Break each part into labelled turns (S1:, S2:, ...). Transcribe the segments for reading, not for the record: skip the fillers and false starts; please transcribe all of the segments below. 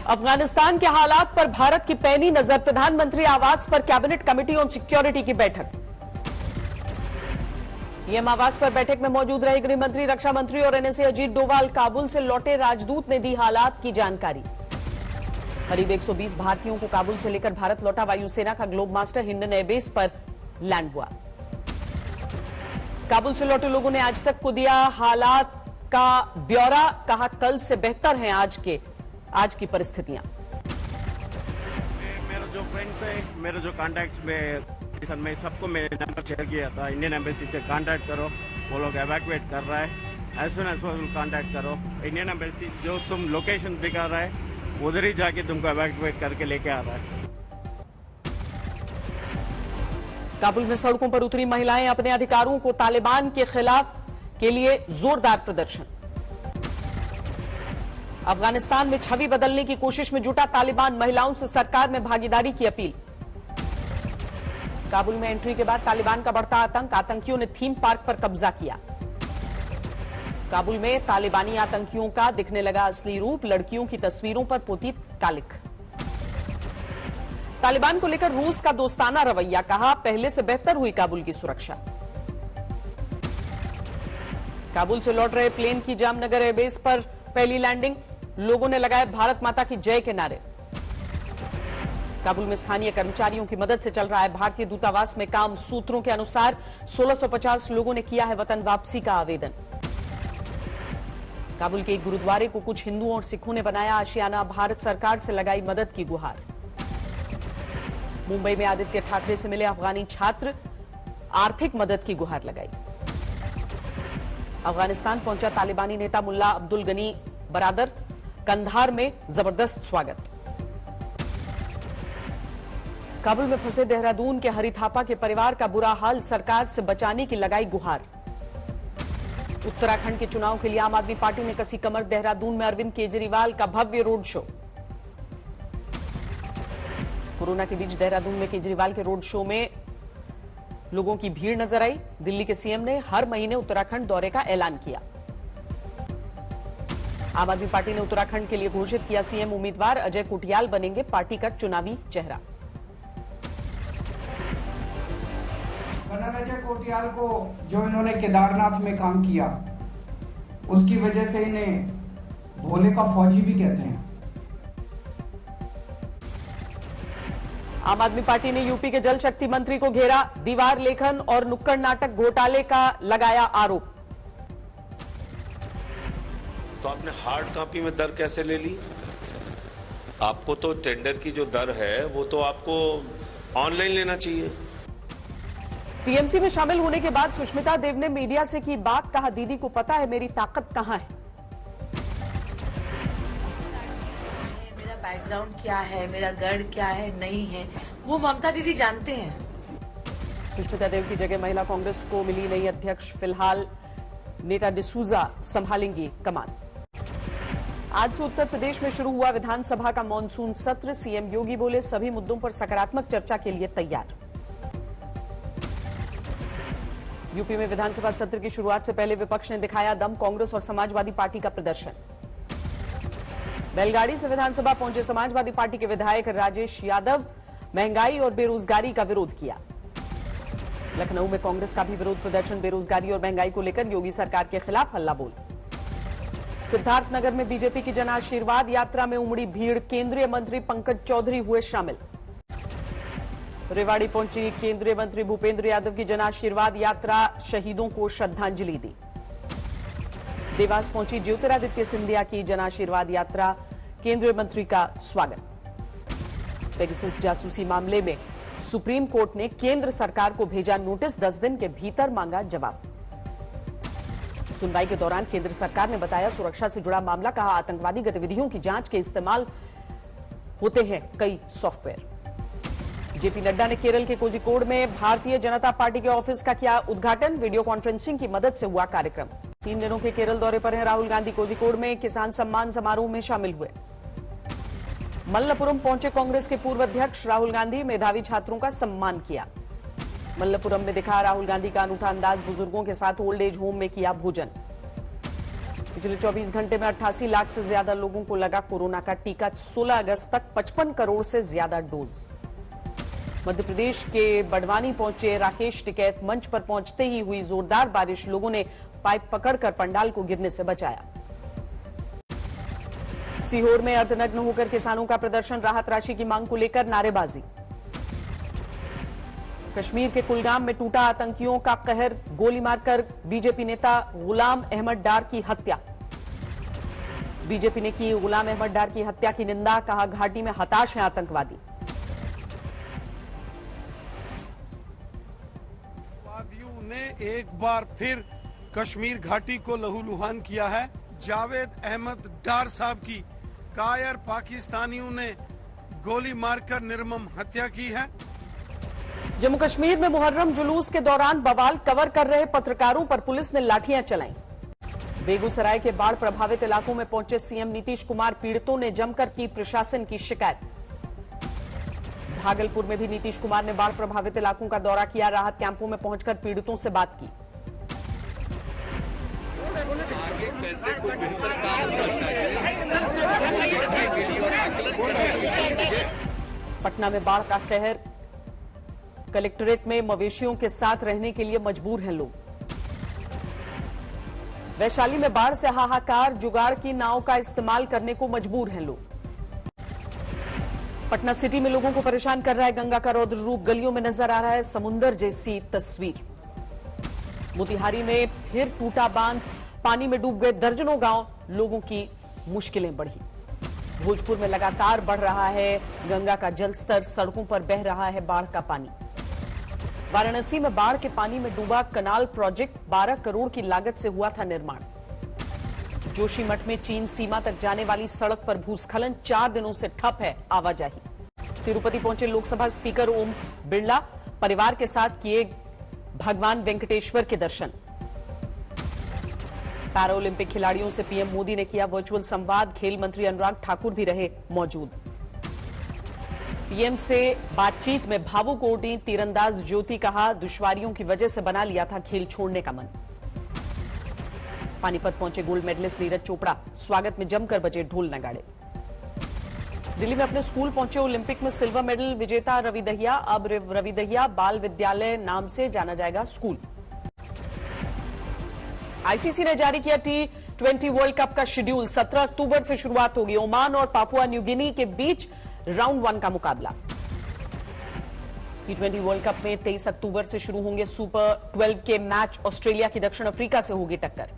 S1: अफगानिस्तान के हालात पर भारत की पैनी नजर, प्रधानमंत्री आवास पर कैबिनेट कमेटी ऑन सिक्योरिटी की बैठक। पीएम आवास पर बैठक में मौजूद रहे गृह मंत्री, रक्षा मंत्री और एनएसए अजीत डोभाल। काबुल से लौटे राजदूत ने दी हालात की जानकारी। करीब 120 भारतीयों को काबुल से लेकर भारत लौटा वायुसेना का ग्लोब मास्टर हिंडन एयरबेस पर लैंड हुआ। काबुल से लौटे लोगों ने आज तक को दिया हालात का ब्यौरा, कहा कल से बेहतर हैं आज की परिस्थितियां।
S2: मेरा जो फ्रेंड्स है, मेरा जो कॉन्टैक्ट में सबको मैंने नंबर शेयर किया था। इंडियन एम्बेसी से कांटेक्ट करो, वो लोग एवैक्यूएट कर रहा है। As soon as possible contact करो। इंडियन एम्बेसी जो तुम लोकेशन दिखा रहा है उधर ही जाके तुमको एवैक्यूएट करके लेके आ रहा है।
S1: काबुल में सड़कों पर उतरी महिलाएं, अपने अधिकारों को तालिबान के खिलाफ के लिए जोरदार प्रदर्शन। अफगानिस्तान में छवि बदलने की कोशिश में जुटा तालिबान, महिलाओं से सरकार में भागीदारी की अपील। काबुल में एंट्री के बाद तालिबान का बढ़ता आतंक, आतंकियों ने थीम पार्क पर कब्जा किया। काबुल में तालिबानी आतंकियों का दिखने लगा असली रूप, लड़कियों की तस्वीरों पर पोती कालिक। तालिबान को लेकर रूस का दोस्ताना रवैया, कहा पहले से बेहतर हुई काबुल की सुरक्षा। काबुल से लौट रहे प्लेन की जामनगर एयरबेस पर पहली लैंडिंग, लोगों ने लगाए भारत माता की जय के नारे। काबुल में स्थानीय कर्मचारियों की मदद से चल रहा है भारतीय दूतावास में काम। सूत्रों के अनुसार 1650 लोगों ने किया है वतन वापसी का आवेदन। काबुल के एक गुरुद्वारे को कुछ हिंदुओं और सिखों ने बनाया आशियाना, भारत सरकार से लगाई मदद की गुहार। मुंबई में आदित्य ठाकरे से मिले अफगानी छात्र, आर्थिक मदद की गुहार लगाई। अफगानिस्तान पहुंचा तालिबानी नेता मुल्ला अब्दुल गनी बरादर, कंधार में जबरदस्त स्वागत। काबुल में फंसे देहरादून के हरि थापा के परिवार का बुरा हाल, सरकार से बचाने की लगाई गुहार। उत्तराखंड के चुनाव के लिए आम आदमी पार्टी ने कसी कमर, देहरादून में अरविंद केजरीवाल का भव्य रोड शो। कोरोना के बीच देहरादून में केजरीवाल के रोड शो में लोगों की भीड़ नजर आई। दिल्ली के सीएम ने हर महीने उत्तराखंड दौरे का ऐलान किया। आम आदमी पार्टी ने उत्तराखंड के लिए घोषित किया सीएम उम्मीदवार, अजय कुटियाल बनेंगे पार्टी का चुनावी चेहरा।
S3: अजय कोटियाल को जो इन्होंने केदारनाथ में काम किया, उसकी वजह से इन्हें भोले का फौजी भी कहते हैं।
S1: आम आदमी पार्टी ने यूपी के जल शक्ति मंत्री को घेरा, दीवार लेखन और नुक्कड़ नाटक घोटाले का लगाया आरोप।
S4: तो आपने हार्ड कॉपी में दर कैसे ले ली? आपको तो टेंडर की जो दर है वो तो आपको ऑनलाइन लेना चाहिए।
S1: टीएमसी में शामिल होने के बाद सुष्मिता देव ने मीडिया से की बात, कहा दीदी को पता है मेरी ताकत कहां है।
S5: मेरा बैकग्राउंड क्या है, मेरा गढ़ क्या है, नहीं है, वो ममता दीदी जानते हैं।
S1: सुष्मिता देव की जगह महिला कांग्रेस को मिली नई अध्यक्ष, फिलहाल नेटा डिसूजा संभालेंगी कमान। आज से उत्तर प्रदेश में शुरू हुआ विधानसभा का मॉनसून सत्र, सीएम योगी बोले सभी मुद्दों पर सकारात्मक चर्चा के लिए तैयार। यूपी में विधानसभा सत्र की शुरुआत से पहले विपक्ष ने दिखाया दम, कांग्रेस और समाजवादी पार्टी का प्रदर्शन। बैलगाड़ी से विधानसभा पहुंचे समाजवादी पार्टी के विधायक राजेश यादव, महंगाई और बेरोजगारी का विरोध किया। लखनऊ में कांग्रेस का भी विरोध प्रदर्शन, बेरोजगारी और महंगाई को लेकर योगी सरकार के खिलाफ हल्ला बोल। सिद्धार्थनगर में बीजेपी की जन आशीर्वाद यात्रा में उमड़ी भीड़, केंद्रीय मंत्री पंकज चौधरी हुए शामिल। रेवाड़ी पहुंची केंद्रीय मंत्री भूपेंद्र यादव की जन आशीर्वाद यात्रा, शहीदों को श्रद्धांजलि दी। देवास पहुंची ज्योतिरादित्य सिंधिया की जन आशीर्वाद यात्रा, केंद्रीय मंत्री का स्वागत। पेगासस जासूसी मामले में सुप्रीम कोर्ट ने केंद्र सरकार को भेजा नोटिस, 10 दिन के भीतर मांगा जवाब। सुनवाई के दौरान केंद्र सरकार ने बताया सुरक्षा से जुड़ा मामला, कहा आतंकवादी गतिविधियों की जांच के इस्तेमाल होते हैं कई सॉफ्टवेयर। जेपी नड्डा ने केरल के कोझिकोड में भारतीय जनता पार्टी के ऑफिस का किया उद्घाटन, वीडियो कॉन्फ्रेंसिंग की मदद से हुआ कार्यक्रम। 3 दिनों के केरल दौरे पर हैं राहुल गांधी, कोझिकोड में किसान सम्मान समारोह में शामिल हुए। मल्लपुरम पहुंचे कांग्रेस के पूर्व अध्यक्ष राहुल गांधी, मेधावी छात्रों का सम्मान किया। मल्लपुरम में दिखा राहुल गांधी का अनूठा अंदाज, बुजुर्गों के साथ ओल्ड एज होम में किया भोजन। पिछले 24 घंटे में 88 लाख से ज्यादा लोगों को लगा कोरोना का टीका। 16 अगस्त तक 55 करोड़ से ज्यादा डोज। मध्य प्रदेश के बड़वानी पहुंचे राकेश टिकैत। मंच पर पहुंचते ही हुई जोरदार बारिश। लोगों ने पाइप पकड़कर पंडाल को गिरने से बचाया। सीहोर में अर्धनग्न होकर किसानों का प्रदर्शन। राहत राशि की मांग को लेकर नारेबाजी। कश्मीर के कुलगाम में टूटा आतंकियों का कहर। गोली मारकर बीजेपी नेता गुलाम अहमद डार की हत्या। बीजेपी ने की गुलाम अहमद डार की हत्या की निंदा। कहा घाटी में हताश हैं आतंकवादी।
S6: आतंकवादियों ने एक बार फिर कश्मीर घाटी को लहूलुहान किया है। जावेद अहमद डार साहब की कायर पाकिस्तानियों ने गोली मारकर निर्मम हत्या की है।
S1: जम्मू कश्मीर में मुहर्रम जुलूस के दौरान बवाल। कवर कर रहे पत्रकारों पर पुलिस ने लाठियां चलाईं। बेगूसराय के बाढ़ प्रभावित इलाकों में पहुंचे सीएम नीतीश कुमार। पीड़ितों ने जमकर की प्रशासन की शिकायत। भागलपुर में भी नीतीश कुमार ने बाढ़ प्रभावित इलाकों का दौरा किया। राहत कैंपों में पहुंचकर पीड़ितों से बात की। पटना में बाढ़ का कहर। कलेक्ट्रेट में मवेशियों के साथ रहने के लिए मजबूर हैं लोग। वैशाली में बाढ़ से हाहाकार। जुगाड़ की नाव का इस्तेमाल करने को मजबूर हैं लोग। पटना सिटी में लोगों को परेशान कर रहा है गंगा का रौद्र रूप। गलियों में नजर आ रहा है समुंदर जैसी तस्वीर। मोतिहारी में फिर टूटा बांध। पानी में डूब गए दर्जनों गांव। लोगों की मुश्किलें बढ़ी। भोजपुर में लगातार बढ़ रहा है गंगा का जलस्तर। सड़कों पर बह रहा है बाढ़ का पानी। वाराणसी में बाढ़ के पानी में डूबा कनाल प्रोजेक्ट। 12 करोड़ की लागत से हुआ था निर्माण। जोशीमठ में चीन सीमा तक जाने वाली सड़क पर भूस्खलन। 4 दिनों से ठप है आवाजाही। तिरुपति पहुंचे लोकसभा स्पीकर ओम बिरला। परिवार के साथ किए भगवान वेंकटेश्वर के दर्शन। पैरालंपिक खिलाड़ियों से पीएम मोदी ने किया वर्चुअल संवाद। खेल मंत्री अनुराग ठाकुर भी रहे मौजूद। पीएम से बातचीत में भावुक उठी तीरंदाज ज्योति। कहा दुश्वारियों की वजह से बना लिया था खेल छोड़ने का मन। पानीपत पहुंचे गोल्ड मेडलिस्ट नीरज चोपड़ा। स्वागत में जमकर बजे ढोल नगाड़े। दिल्ली में अपने स्कूल पहुंचे ओलंपिक में सिल्वर मेडल विजेता रवि दहिया। अब रवि दहिया बाल विद्यालय नाम से जाना जाएगा स्कूल। आईसीसी ने जारी किया T20 वर्ल्ड कप का शेड्यूल। 17 अक्टूबर से शुरुआत होगी। ओमान और पापुआ न्यू गिनी के बीच राउंड 1 का मुकाबला। T20 वर्ल्ड कप में 23 अक्टूबर से शुरू होंगे सुपर 12 के मैच। ऑस्ट्रेलिया की दक्षिण अफ्रीका से होगी टक्कर।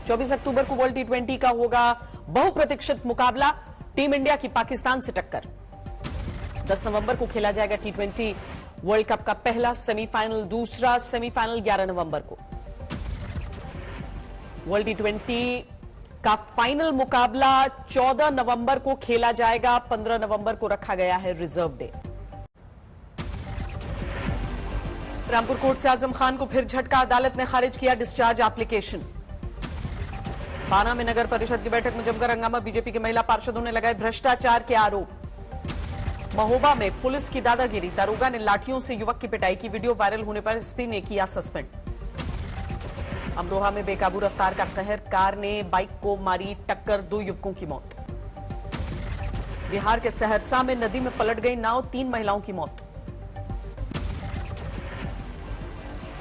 S1: 24 अक्टूबर को वर्ल्ड T20 का होगा बहुप्रतीक्षित मुकाबला। टीम इंडिया की पाकिस्तान से टक्कर। 10 नवंबर को खेला जाएगा T20 वर्ल्ड कप का पहला सेमीफाइनल। दूसरा सेमीफाइनल 11 नवंबर को। वर्ल्ड T20 का फाइनल मुकाबला 14 नवंबर को खेला जाएगा। 15 नवंबर को रखा गया है रिजर्व डे। रामपुर कोर्ट से आजम खान को फिर झटका। अदालत ने खारिज किया डिस्चार्ज एप्लीकेशन। पाना में नगर परिषद की बैठक में जमकर हंगामा। बीजेपी के महिला पार्षदों ने लगाए भ्रष्टाचार के आरोप। महोबा में पुलिस की दादागिरी। दारोगा ने लाठियों से युवक की पिटाई की। वीडियो वायरल होने पर एसपी ने किया सस्पेंड। अमरोहा में बेकाबू रफ्तार का कहर। कार ने बाइक को मारी टक्कर। 2 युवकों की मौत। बिहार के सहरसा में नदी में पलट गई नाव। 3 महिलाओं की मौत।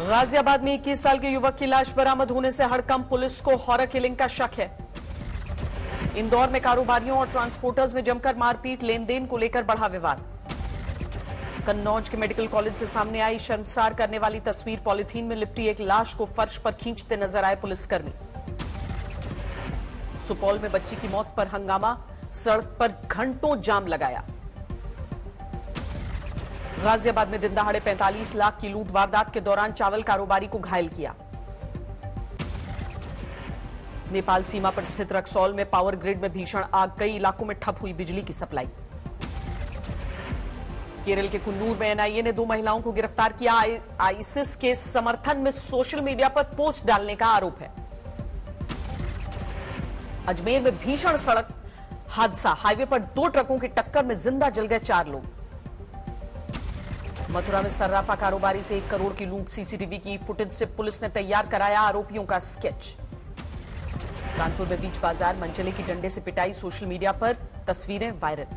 S1: गाजियाबाद में 21 साल के युवक की लाश बरामद होने से हड़कंप। पुलिस को हॉरर किलिंग का शक है। इंदौर में कारोबारियों और ट्रांसपोर्टर्स में जमकर मारपीट। लेन देन को लेकर बढ़ा विवाद। कन्नौज के मेडिकल कॉलेज से सामने आई शर्मसार करने वाली तस्वीर। पॉलिथीन में लिपटी एक लाश को फर्श पर खींचते नजर आए पुलिसकर्मी। सुपौल में बच्ची की मौत पर हंगामा। सड़क पर घंटों जाम लगाया। गाजियाबाद में दिन दहाड़े 45 लाख की लूट। वारदात के दौरान चावल कारोबारी को घायल किया। नेपाल सीमा पर स्थित रक्सौल में पावर ग्रिड में भीषण आग। कई इलाकों में ठप हुई बिजली की सप्लाई। केरल के कुन्नूर में एनआईए ने 2 महिलाओं को गिरफ्तार किया। आईसिस के समर्थन में सोशल मीडिया पर पोस्ट डालने का आरोप है। अजमेर में भीषण सड़क हादसा। हाईवे पर 2 ट्रकों की टक्कर में जिंदा जल गए 4 लोग। मथुरा में सर्राफा कारोबारी से 1 करोड़ की लूट। सीसीटीवी की फुटेज से पुलिस ने तैयार कराया आरोपियों का स्केच। कानपुर में बीच बाजार मनचले की डंडे से पिटाई, सोशल मीडिया पर तस्वीरें वायरल।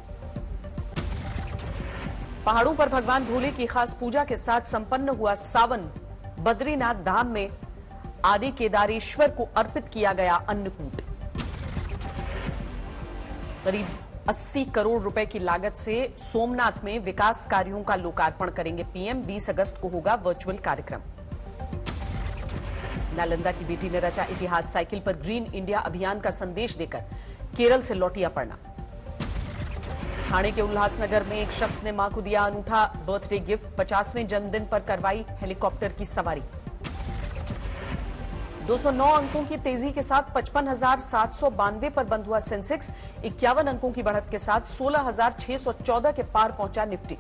S1: पहाड़ों पर भगवान भोले की खास पूजा के साथ संपन्न हुआ सावन। बद्रीनाथ धाम में आदि केदारेश्वर को अर्पित किया गया अन्नकूट। करीब 80 करोड़ रुपए की लागत से सोमनाथ में विकास कार्यों का लोकार्पण करेंगे पीएम। 20 अगस्त को होगा वर्चुअल कार्यक्रम। नालंदा की बेटी ने रचा इतिहास, साइकिल पर ग्रीन इंडिया अभियान का संदेश देकर केरल से लौटी अपर्णा। ठाणे के उल्लासनगर में एक शख्स ने मां को दिया अनूठा बर्थडे गिफ्ट। 50वें जन्मदिन पर करवाई हेलीकॉप्टर की सवारी। 209 अंकों की तेजी के साथ 55,792 पर बंद हुआ सेंसेक्स। 51 अंकों की बढ़त के साथ 16,614 के पार पहुंचा निफ्टी।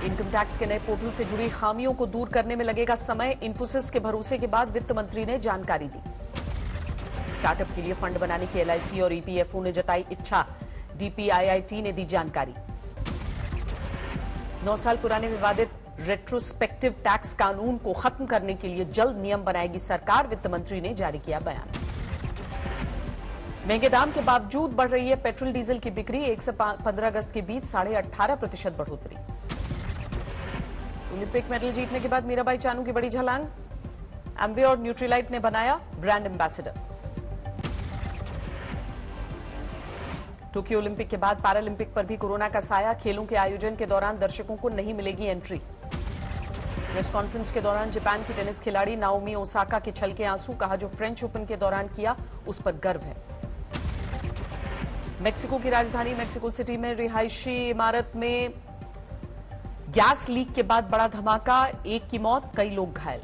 S1: इनकम टैक्स के नए पोर्टल से जुड़ी खामियों को दूर करने में लगेगा समय। इन्फोसिस के भरोसे के बाद वित्त मंत्री ने जानकारी दी। स्टार्टअप के लिए फंड बनाने की एलआईसी और ईपीएफओ ने जताई इच्छा। डीपीआईआईटी ने दी जानकारी। 9 साल पुराने विवादित रेट्रोस्पेक्टिव टैक्स कानून को खत्म करने के लिए जल्द नियम बनाएगी सरकार। वित्त मंत्री ने जारी किया बयान। महंगे दाम के बावजूद बढ़ रही है पेट्रोल डीजल की बिक्री। 1 से 15 अगस्त के बीच 18.5% बढ़ोतरी। ओलंपिक मेडल जीतने के बाद मीराबाई चानू की बड़ी झलांग। एमवे और न्यूट्रीलाइट ने बनाया ब्रांड एम्बेसडर। टोक्यो ओलंपिक के बाद पैरालंपिक पर भी कोरोना का साया। खेलों के आयोजन के दौरान दर्शकों को नहीं मिलेगी एंट्री। प्रेस कॉन्फ्रेंस के दौरान जापान की टेनिस खिलाड़ी नाओमी ओसाका के छलके आंसू। कहा जो फ्रेंच ओपन के दौरान किया उस पर गर्व है। मेक्सिको की राजधानी मेक्सिको सिटी में रिहायशी इमारत में गैस लीक के बाद बड़ा धमाका। 1 की मौत, कई लोग घायल।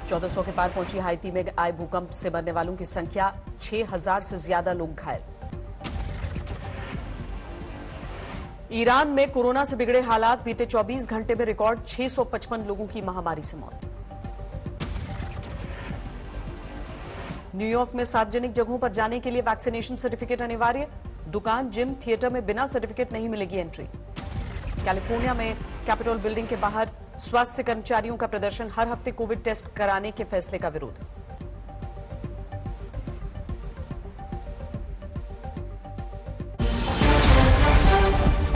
S1: 1400 के पार पहुंची हाइती में आए भूकंप से मरने वालों की संख्या 6000 से ज्यादा लोग घायल। ईरान में कोरोना से बिगड़े हालात। बीते 24 घंटे में रिकॉर्ड 655 लोगों की महामारी से मौत। न्यूयॉर्क में सार्वजनिक जगहों पर जाने के लिए वैक्सीनेशन सर्टिफिकेट अनिवार्य। दुकान, जिम, थिएटर में बिना सर्टिफिकेट नहीं मिलेगी एंट्री। कैलिफोर्निया में कैपिटोल बिल्डिंग के बाहर स्वास्थ्य कर्मचारियों का प्रदर्शन। हर हफ्ते कोविड टेस्ट कराने के फैसले का विरोध।